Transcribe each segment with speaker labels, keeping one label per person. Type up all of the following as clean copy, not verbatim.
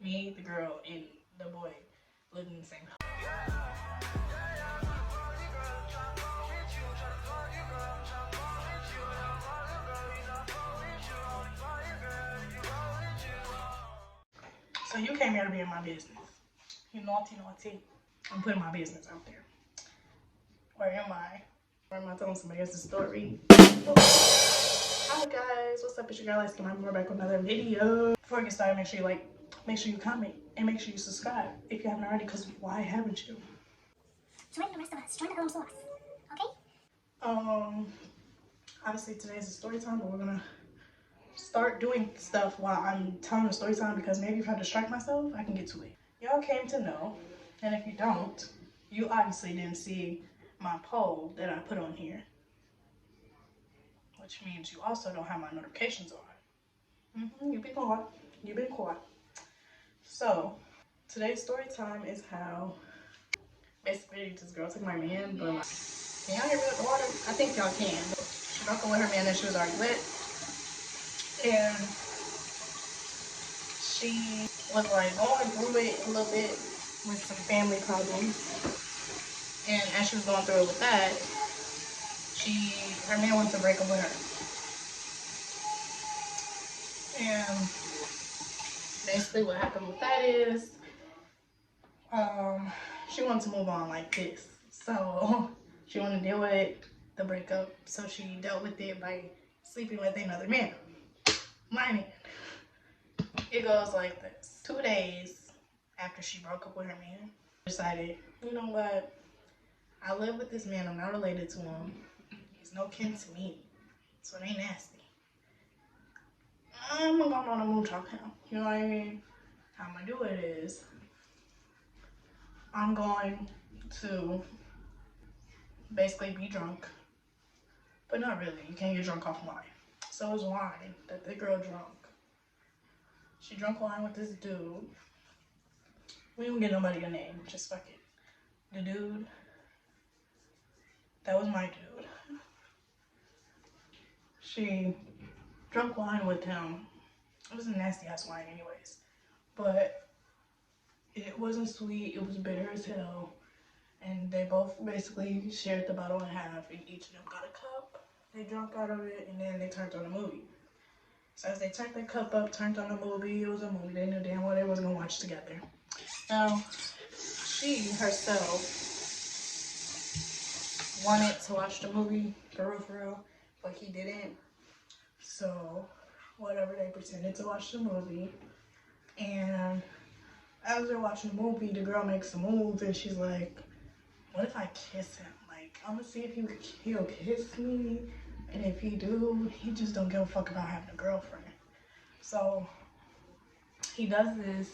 Speaker 1: Me, the girl, and the boy lived in the same house. So you came here to be in my business. You naughty, naughty. I'm putting my business out there. Where am I? Or am I telling somebody else's story? Hi guys, what's up? It's your girl Ice Skin. I'm back with another video. Before I get started, make sure you comment and make sure you subscribe if you haven't already, because why haven't you?
Speaker 2: Join the rest of us. Join the sauce. Okay?
Speaker 1: Obviously today's a story time, but we're gonna start doing stuff while I'm telling the story time, because maybe if I distract myself, I can get to it. Y'all came to know, and if you don't, you obviously didn't see my poll that I put on here, which means you also don't have my notifications on. You've been caught. You've been caught. So today's story time is how basically this girl took my man, but like, can y'all hear me with the water? I think y'all can. She broke up with her man that she was already with, and she was like going through it a little bit with some family problems. And as she was going through it with that, her man wanted to break up with her. And basically what happened with that is, she wanted to move on like this. So she wanted to deal with the breakup. So she dealt with it by sleeping with another man. My man. It goes like this. 2 days after she broke up with her man, decided, you know what? I live with this man. I'm not related to him. He's no kin to me. So it ain't nasty. I'm gonna go on a moon talk him. You know what I mean? How I'm gonna do it is, I'm going to basically be drunk. But not really. You can't get drunk off wine. So it's wine that the girl drunk. She drunk wine with this dude. We don't get nobody a name. Just fuck it. The dude. That was my dude. She drunk wine with him. It was a nasty ass wine anyways. But it wasn't sweet. It was bitter as hell. And they both basically shared the bottle in half, and each of them got a cup. They drank out of it, and then they turned on a movie. So as they turned their cup up, turned on a movie, it was a movie. They knew damn well they wasn't gonna watch together. Now, she herself wanted to watch the movie, for real, but he didn't. So, whatever, they pretended to watch the movie. And as they're watching the movie, the girl makes a move, and she's like, what if I kiss him? Like, I'm gonna see if he'll kiss me. And if he do, he just don't give a fuck about having a girlfriend. So he does this,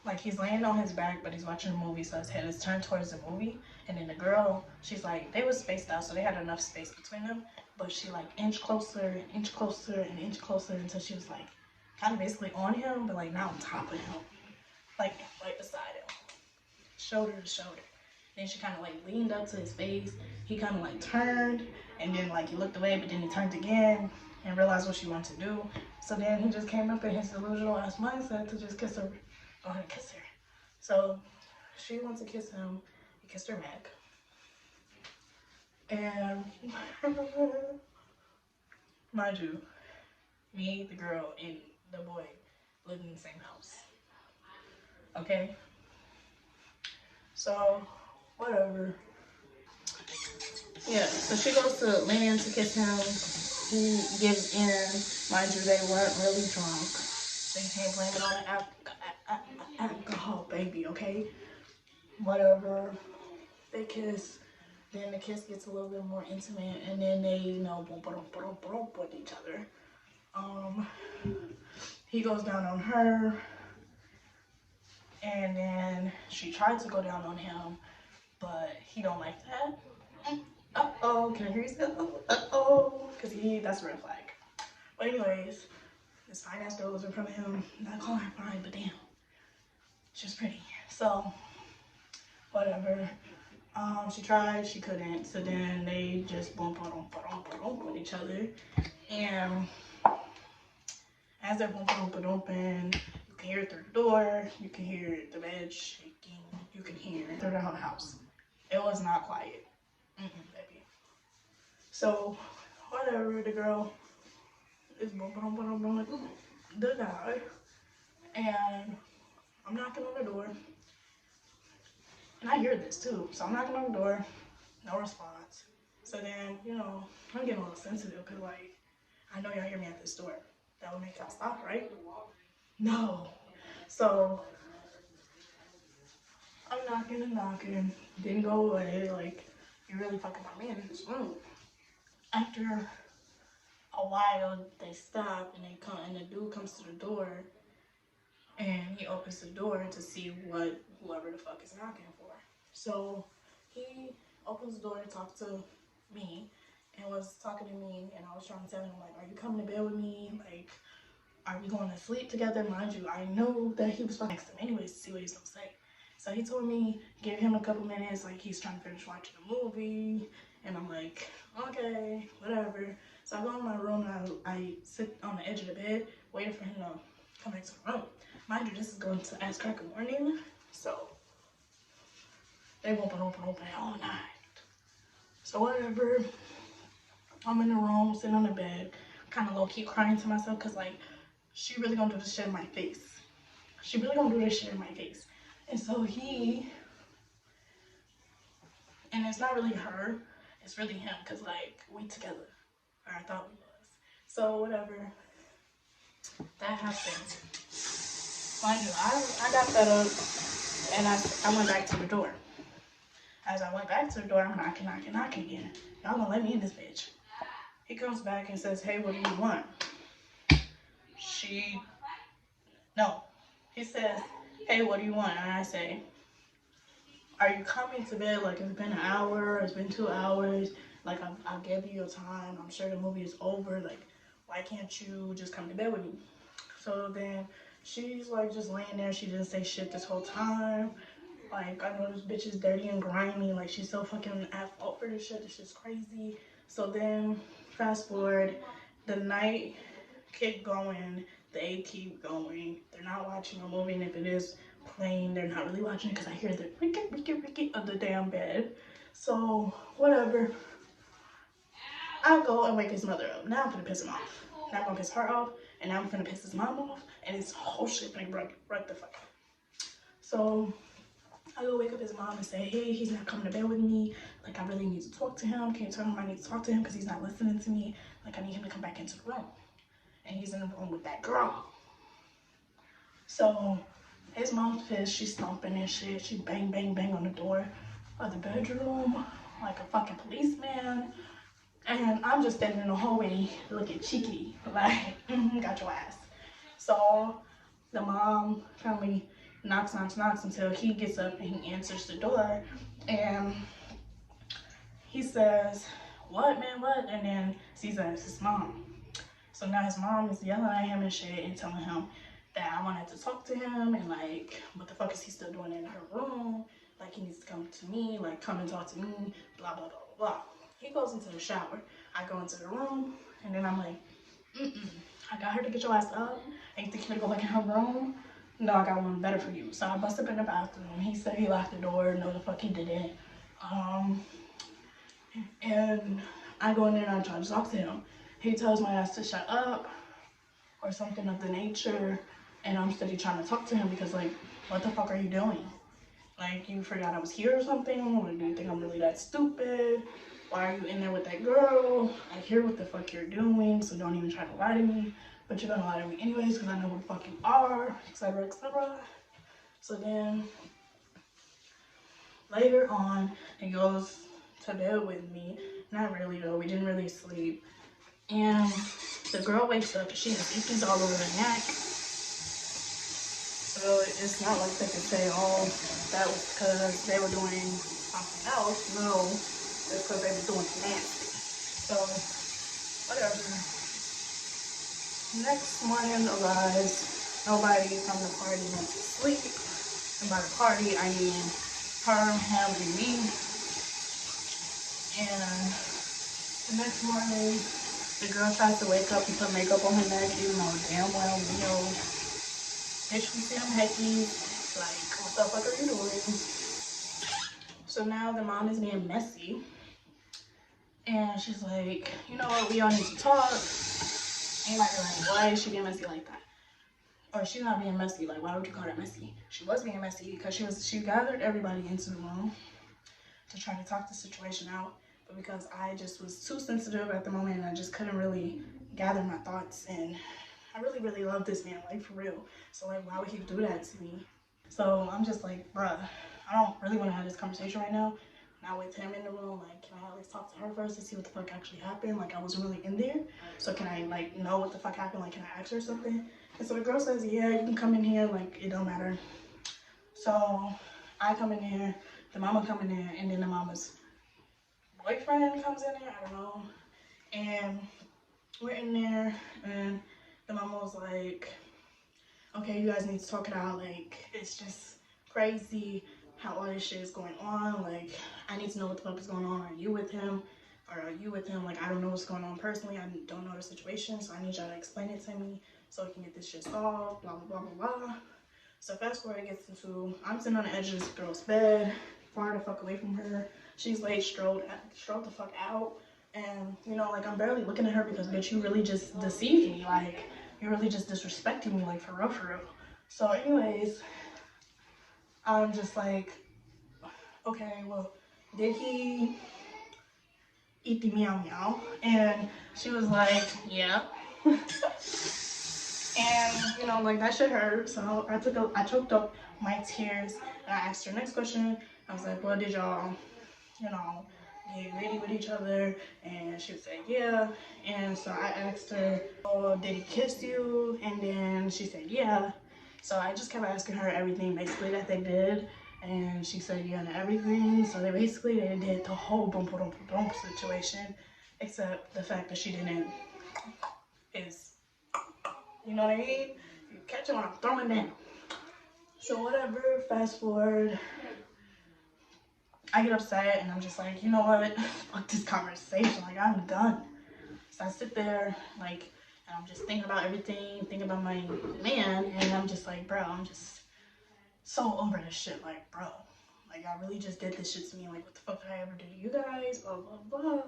Speaker 1: like he's laying on his back, but he's watching a movie, so his head is turned towards the movie. And then the girl, she's like, they were spaced out, so they had enough space between them. But she like inched closer and inch closer and inch closer until she was like kind of basically on him, but like not on top of him, like right beside him, shoulder to shoulder. Then she kind of like leaned up to his face. He kind of like turned, and then like he looked away, but then he turned again and realized what she wanted to do. So then he just came up in his delusional ass mindset to just kiss her. Go ahead and kiss her. So she wants to kiss him. He kissed her back. And mind you, me, the girl, and the boy lived in the same house. Okay? So whatever. Yeah, so she goes to lean in to kiss him. He gives in. Mind you, they weren't really drunk. So you can't blame it on the alcohol, baby, okay? Whatever. They kiss. Then the kiss gets a little bit more intimate. And then they, you know, with each other. He goes down on her. And then she tried to go down on him, but he don't like that. Uh-oh, can I hear you say uh-oh? Because that's a red flag. But anyways, this fine ass girl was in front of him. Not calling her fine, but damn. She's pretty. So, whatever. She tried, she couldn't. So then they just bump with each other. And as they're bumping, you can hear it through the door. You can hear the bed shaking. You can hear it through the whole house. It was not quiet. Baby. So, whatever, the girl is the guy. And I'm knocking on the door. And I hear this too. So I'm knocking on the door. No response. So then, you know, I'm getting a little sensitive because, like, I know y'all hear me at this door. That would make y'all stop, right? No. So I'm knocking and knocking. Didn't go away. Like, you really fucking want me in this room. After a while, they stop and they come, and the dude comes to the door, and he opens the door to see what whoever the fuck is knocking for. So he opens the door to talk to me, and was talking to me, and I was trying to tell him, like, are you coming to bed with me? Like, are we going to sleep together? Mind you, I know that he was fucking next to him anyways to see what he's gonna say. So he told me, give him a couple minutes, like he's trying to finish watching the movie. And I'm like, okay, whatever. So I go in my room and I sit on the edge of the bed, waiting for him to come back to the room. Mind you, this is going to ass crack in the morning. So they open all night. So whatever, I'm in the room, sitting on the bed, kind of low-key crying to myself, because, like, she really gonna do this shit in my face. She really gonna do this shit in my face. And so and it's not really her, it's really him, because, like, we together, or I thought we was. So whatever, that happened. Mind you, I got fed up, and I went back to the door. As I went back to the door, I'm knocking again. Y'all gonna let me in this bitch. He comes back and says, hey, what do you want? He says, hey, what do you want? And I say, are you coming to bed? Like, it's been an hour, it's been 2 hours. Like, I'll give you your time. I'm sure the movie is over. Like, why can't you just come to bed with me? So then she's, like, just laying there. She didn't say shit this whole time. Like, I know this bitch is dirty and grimy. Like, she's so fucking at fault for this shit. This shit's crazy. So then, fast forward, the night keep going, the day keep going. They're not watching a movie, and if it is playing, they're not really watching it because I hear the ricky of the damn bed. So, whatever. I go and wake his mother up. Now I'm gonna piss him off. Now I'm gonna piss her off, and now I'm gonna piss his mom off, and this whole shit gonna break the fuck up. So I go wake up his mom and say, hey, he's not coming to bed with me. Like, I really need to talk to him. Can you tell him I need to talk to him because he's not listening to me? Like, I need him to come back into the room. And he's in the room with that girl. So his mom's pissed. She's stomping and shit. She bang, bang, bang on the door of the bedroom like a fucking policeman. And I'm just standing in the hallway looking cheeky. Like, got your ass. So the mom finally knocks until he gets up and he answers the door, and he says, what, man, what? And then sees that it's his mom. So now his mom is yelling at him and shit and telling him that I wanted to talk to him, and, like, what the fuck is he still doing in her room? Like, he needs to come to me, like, come and talk to me, blah, blah, blah, blah, blah. He goes into the shower. I go into the room, and then I'm like, I got her to get your ass up, and you think you're gonna go back in her room? No, I got one better for you. So I bust up in the bathroom. He said he locked the door. No, the fuck he didn't. And I go in there and I try to talk to him. He tells my ass to shut up or something of the nature. And I'm steady trying to talk to him because, like, what the fuck are you doing? Like, you forgot I was here or something? Or do you think I'm really that stupid? Why are you in there with that girl? I hear what the fuck you're doing, so don't even try to lie to me. But you're gonna lie to me anyways because I know who the fuck you are, etc., etc. So then later on, he goes to bed with me. Not really though, we didn't really sleep. And the girl wakes up and she has ickies all over her neck. So it's not like they can say, oh, that was because they were doing something else. No, it's because they were doing nasty. So, whatever. Next morning arrives, nobody from the party went to sleep. And by the party, I mean her, him, and me. And the next morning, the girl tries to wake up and put makeup on her neck, even though damn well we know bitch, we see them heckies. Like, what the fuck are you doing? So now the mom is being messy. And she's like, you know what, we all need to talk. And like, why is she being messy like that? Or she's not being messy, like, why would you call that messy? She was being messy because she gathered everybody into the room to try to talk the situation out. But because I just was too sensitive at the moment and I just couldn't really gather my thoughts, and I really, really love this man, like, for real. So, like, why would he do that to me? So I'm just like, bruh, I don't really want to have this conversation right now. Not with him in the room. Like, can I at least talk to her first to see what the fuck actually happened? Like, I wasn't really in there. So can I, like, know what the fuck happened? Like, can I ask her something? And so the girl says, yeah, you can come in here. Like, it don't matter. So I come in there, the mama come in there, and then the mama's boyfriend comes in there. I don't know. And we're in there, and the mama was like, okay, you guys need to talk it out. Like, it's just crazy how all this shit is going on. Like, I need to know what the fuck is going on. Are you with him? Or are you with him? Like, I don't know what's going on personally. I don't know the situation, so I need y'all to explain it to me so we can get this shit solved, blah, blah, blah, blah, blah. So fast forward, it gets into, I'm sitting on the edge of this girl's bed, far the fuck away from her. She's laid strode the fuck out. And, you know, like, I'm barely looking at her because, bitch, you really just deceived me. Like, you're really just disrespecting me, like, for real, for real. So anyways, I'm just like, okay, well, did he eat the meow meow? And she was like, yeah. And, you know, like, that shit hurt. So I choked up my tears, and I asked her next question. I was like, well, did y'all, you know, get ready with each other? And she would say, yeah. And so I asked her, oh, did he kiss you? And then she said, yeah. So I just kept asking her everything basically that they did. And she said, yeah, and everything. So they did the whole boom, boom, boom, boom situation, except the fact that she didn't, you know what I mean? You catch it when I'm throwing down. So whatever, fast forward, I get upset and I'm just like, you know what? Fuck this conversation. Like, I'm done. So I sit there, like, and I'm just thinking about everything, thinking about my man, and I'm just like, bro, I'm just so over this shit. Like, bro, like, I really just did this shit to me. Like, what the fuck did I ever do to you guys? Blah, blah, blah.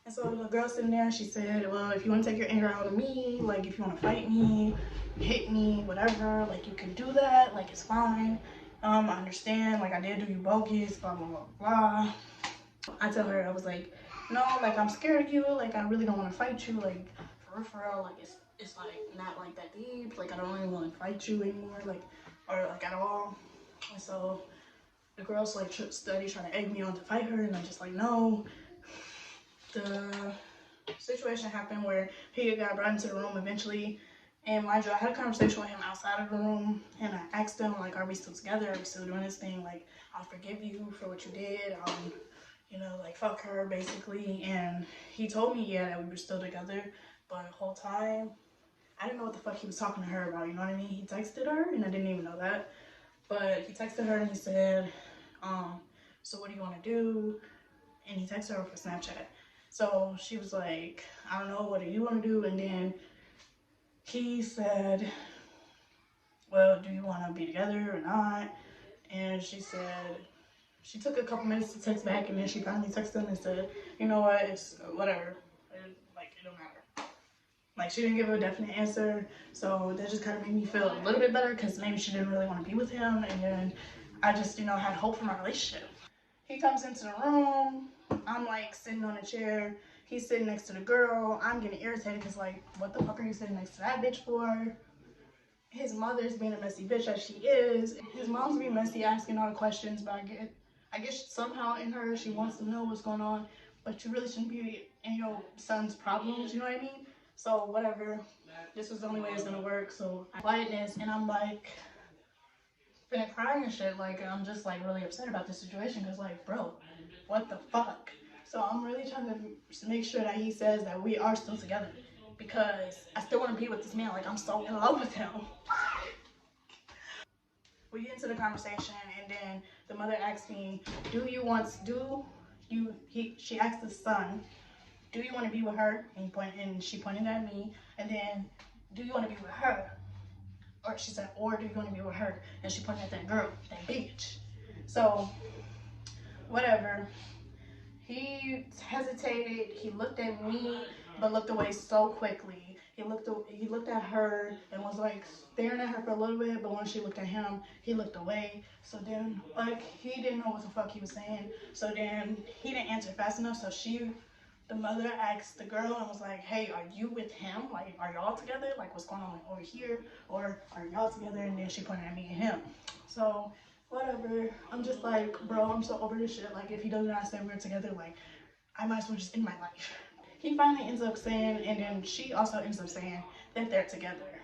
Speaker 1: And so the girl sitting there, she said, well, if you want to take your anger out on me, like, if you want to fight me, hit me, whatever, like, you can do that. Like, it's fine. I understand. Like, I did do you bogus, blah, blah, blah, blah. I tell her, I was like, no, like, I'm scared of you. Like, I really don't want to fight you. Like, for real, like, it's like, not like that deep. Like, I don't really want to fight you anymore, like, or, like, at all. And so the girl's, like, steady trying to egg me on to fight her, and I'm just like, no. The situation happened where he got brought into the room eventually, and mind you, I had a conversation with him outside of the room, and I asked him, like, are we still together? Are we still doing this thing? Like, I'll forgive you for what you did. You know, like, fuck her, basically. And he told me, yeah, that we were still together, but the whole time, I didn't know what the fuck he was talking to her about, you know what I mean? He texted her, and I didn't even know that, but he texted her, and he said, so what do you want to do? And he texted her for Snapchat. So she was like, I don't know, what do you want to do? And then he said, well, do you want to be together or not? And she said, she took a couple minutes to text back, and then she finally texted him and said, you know what, it's whatever. Like, it don't matter. Like, she didn't give a definite answer. So that just kind of made me feel a little bit better, because maybe she didn't really want to be with him. And then I just, you know, had hope for my relationship. He comes into the room. I'm, like, sitting on a chair. He's sitting next to the girl. I'm getting irritated because, like, what the fuck are you sitting next to that bitch for? His mother's being a messy bitch as she is. His mom's being messy, asking all the questions, but I guess somehow in her she wants to know what's going on, but you really shouldn't be in your son's problems, you know what I mean? So whatever. This was the only way it's gonna work. So quietness, and I'm like, finna crying and shit. Like, I'm just, like, really upset about this situation because, like, bro, what the fuck? So I'm really trying to make sure that he says that we are still together, because I still want to be with this man. Like, I'm so in love with him. We get into the conversation, and then the mother asks me, she asked the son, do you want to be with her? And she pointed at me, and then, do you want to be with her? Or she said, or do you want to be with her? And she pointed at that girl, that bitch. So, whatever. He hesitated. He looked at me, but looked away so quickly. He looked at her and was like staring at her for a little bit, but when she looked at him, he looked away. So then, like, he didn't know what the fuck he was saying. So then he didn't answer fast enough. So the mother asked the girl and was like, hey, are you with him? Like, are y'all together? Like, what's going on over here? Or are y'all together? And then she pointed at me and him. So whatever. I'm just like, bro, I'm so over this shit. Like, if he doesn't understand we're together, like, I might as well just end my life. He finally ends up saying, and then she also ends up saying that they're together.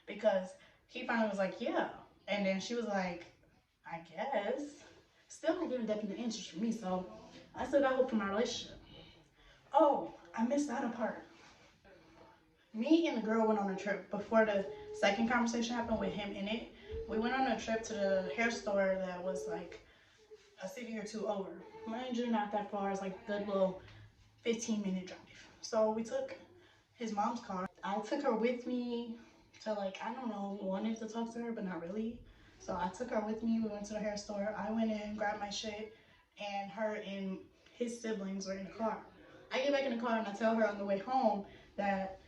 Speaker 1: Because he finally was like, yeah. And then she was like, I guess. Still not giving definite answers for me, so I still got hope for my relationship. Oh, I missed that part. Me and the girl went on a trip before the second conversation happened with him in it. We went on a trip to the hair store that was like a city or two over. Mind you, not that far. It's like a good little 15-minute drive. So we took his mom's car. I took her with me to, like, I don't know, wanted to talk to her, but not really. So I took her with me. We went to the hair store. I went in, grabbed my shit, and her and his siblings were in the car. I get back in the car and I tell her on the way home that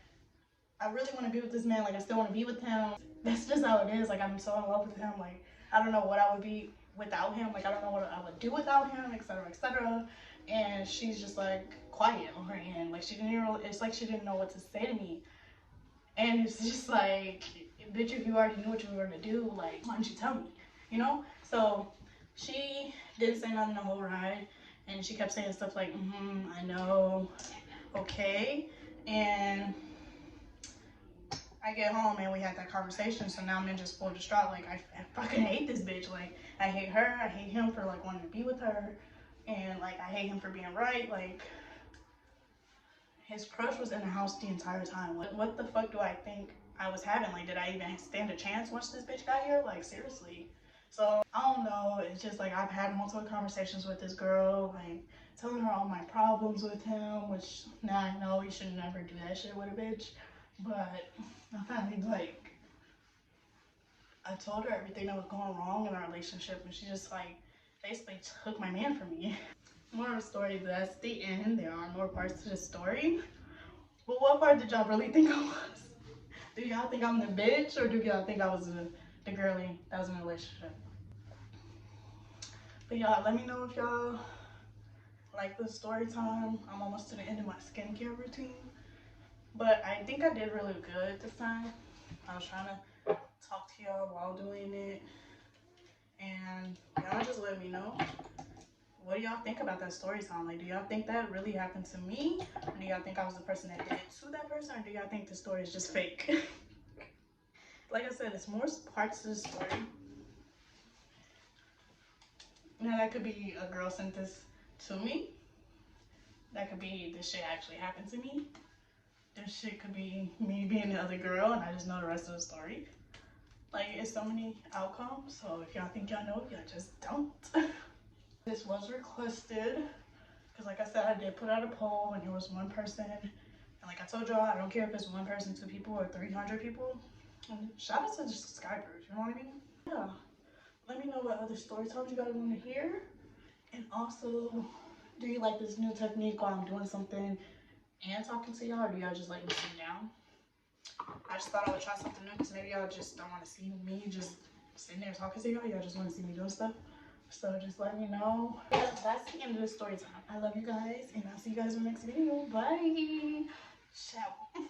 Speaker 1: I really want to be with this man. Like, I still want to be with him. That's just how it is. Like, I'm so in love with him. Like, I don't know what I would be without him. Like, I don't know what I would do without him, etc., etc. And she's just like quiet on her end. Like, she didn't even, it's like she didn't know what to say to me. And it's just like, bitch, if you already knew what you were gonna do, like, why didn't you tell me? You know? So she didn't say nothing the whole ride, and she kept saying stuff like, I know, okay. And I get home and we had that conversation, so now I'm in just full distraught. Like, I fucking hate this bitch. Like, I hate her, I hate him for like wanting to be with her, and like I hate him for being right. Like, his crush was in the house the entire time. What the fuck do I think I was having? Like, did I even stand a chance once this bitch got here? Like, seriously. So I don't know. It's just like I've had multiple conversations with this girl, like telling her all my problems with him, which now I know you should never do that shit with a bitch. But I finally, like, I told her everything that was going wrong in our relationship, and she just like basically took my man from me. More of the story, that's the end. There are more parts to the story. But what part did y'all really think I was? Do y'all think I'm the bitch, or do y'all think I was the girlie that was in a relationship? But y'all, let me know if y'all like this story time. I'm almost to the end of my skincare routine, but I think I did really good this time. I was trying to talk to y'all while doing it, and y'all just let me know, what do y'all think about that story time? Like, do y'all think that really happened to me? Or do y'all think I was the person that did it to that person? Or do y'all think the story is just fake? Like I said, it's more parts to the story. Now, that could be a girl sent this to me. That could be this shit actually happened to me. This shit could be me being the other girl and I just know the rest of the story. Like, it's so many outcomes. So if y'all think y'all know, y'all just don't. This was requested because, like I said, I did put out a poll and there was one person, and like I told y'all, I don't care if it's one person, 2 people, or 300 people. And shout out to the subscribers, you know what I mean? Yeah. Let me know what other story times you guys want to hear, and also, do you like this new technique while I'm doing something and talking to y'all, or do y'all just like me sit down? I just thought I would try something new because maybe y'all just don't want to see me just sitting there talking to y'all. Y'all just want to see me doing stuff. So just let me know. Yeah, that's the end of the story time. I love you guys, and I'll see you guys in the next video. Bye. Ciao.